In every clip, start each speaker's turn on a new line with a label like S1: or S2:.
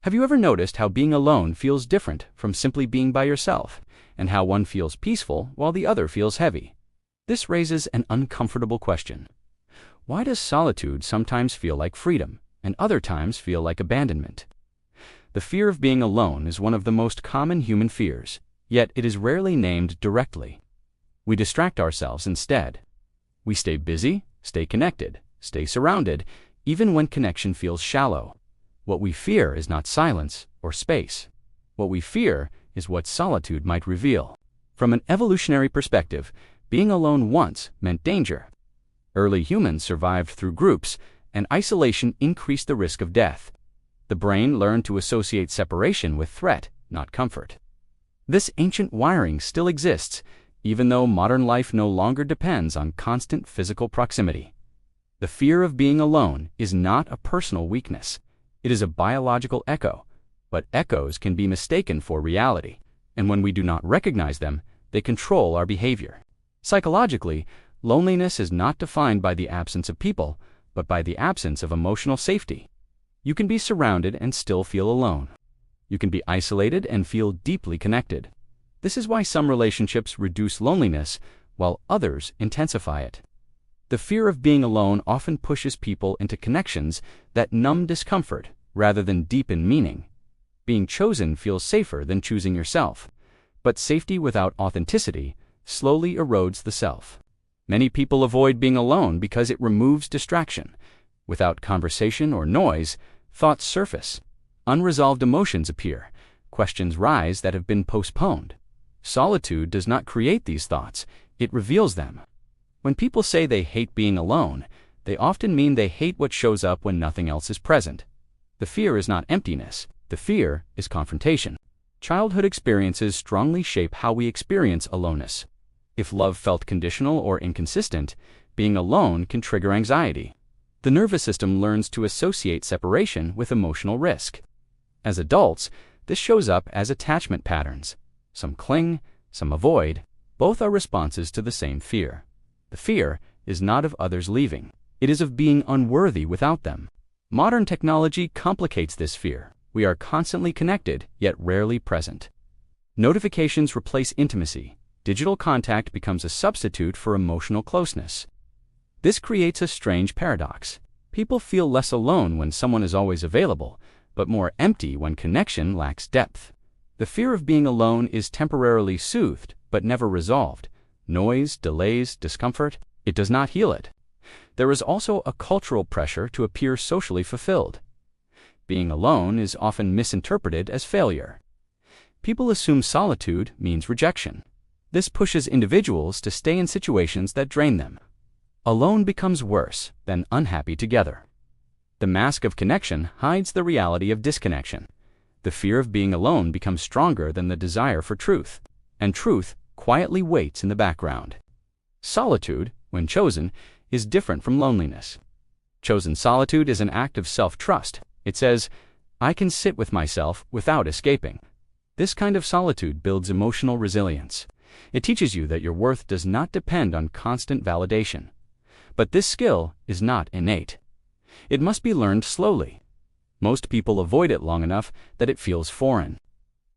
S1: Have you ever noticed how being alone feels different from simply being by yourself, and how one feels peaceful while the other feels heavy? This raises an uncomfortable question. Why does solitude sometimes feel like freedom, and other times feel like abandonment? The fear of being alone is one of the most common human fears, yet it is rarely named directly. We distract ourselves instead. We stay busy, stay connected, stay surrounded, even when connection feels shallow. What we fear is not silence or space. What we fear is what solitude might reveal. From an evolutionary perspective, being alone once meant danger. Early humans survived through groups, and isolation increased the risk of death. The brain learned to associate separation with threat, not comfort. This ancient wiring still exists, even though modern life no longer depends on constant physical proximity. The fear of being alone is not a personal weakness. It is a biological echo, but echoes can be mistaken for reality, and when we do not recognize them, they control our behavior. Psychologically, loneliness is not defined by the absence of people, but by the absence of emotional safety. You can be surrounded and still feel alone. You can be isolated and feel deeply connected. This is why some relationships reduce loneliness, while others intensify it. The fear of being alone often pushes people into connections that numb discomfort rather than deepen meaning. Being chosen feels safer than choosing yourself, but safety without authenticity slowly erodes the self. Many people avoid being alone because it removes distraction. Without conversation or noise, thoughts surface. Unresolved emotions appear. Questions rise that have been postponed. Solitude does not create these thoughts, it reveals them. When people say they hate being alone, they often mean they hate what shows up when nothing else is present. The fear is not emptiness, the fear is confrontation. Childhood experiences strongly shape how we experience aloneness. If love felt conditional or inconsistent, being alone can trigger anxiety. The nervous system learns to associate separation with emotional risk. As adults, this shows up as attachment patterns. Some cling, some avoid. Both are responses to the same fear. The fear is not of others leaving. It is of being unworthy without them. Modern technology complicates this fear. We are constantly connected, yet rarely present. Notifications replace intimacy. Digital contact becomes a substitute for emotional closeness. This creates a strange paradox. People feel less alone when someone is always available, but more empty when connection lacks depth. The fear of being alone is temporarily soothed, but never resolved. Noise, delays, discomfort, it does not heal it. There is also a cultural pressure to appear socially fulfilled. Being alone is often misinterpreted as failure. People assume solitude means rejection. This pushes individuals to stay in situations that drain them. Alone becomes worse than unhappy together. The mask of connection hides the reality of disconnection. The fear of being alone becomes stronger than the desire for truth, and truth quietly waits in the background. Solitude, when chosen, is different from loneliness. Chosen solitude is an act of self-trust. It says, I can sit with myself without escaping. This kind of solitude builds emotional resilience. It teaches you that your worth does not depend on constant validation. But this skill is not innate. It must be learned slowly. Most people avoid it long enough that it feels foreign.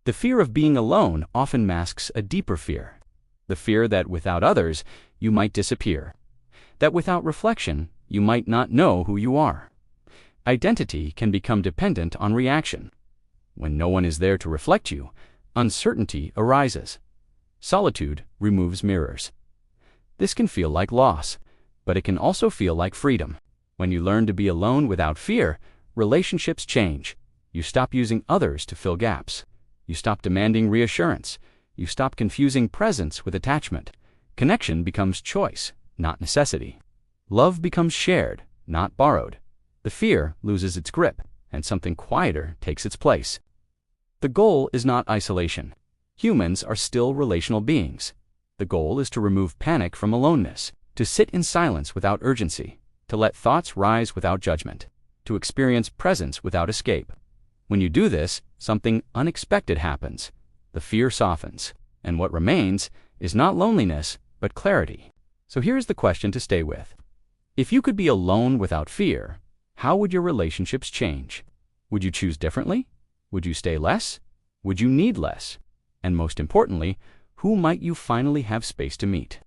S1: The fear of being alone often masks a deeper fear. The fear that without others, you might disappear. That without reflection, you might not know who you are. Identity can become dependent on reaction. When no one is there to reflect you, uncertainty arises. Solitude removes mirrors. This can feel like loss, but it can also feel like freedom. When you learn to be alone without fear, relationships change. You stop using others to fill gaps. You stop demanding reassurance. You stop confusing presence with attachment. Connection becomes choice, not necessity. Love becomes shared, not borrowed. The fear loses its grip, and something quieter takes its place. The goal is not isolation. Humans are still relational beings. The goal is to remove panic from aloneness, to sit in silence without urgency, to let thoughts rise without judgment, to experience presence without escape. When you do this, something unexpected happens. The fear softens, and what remains is not loneliness, but clarity. So here's the question to stay with. If you could be alone without fear, how would your relationships change? Would you choose differently? Would you stay less? Would you need less? And most importantly, who might you finally have space to meet?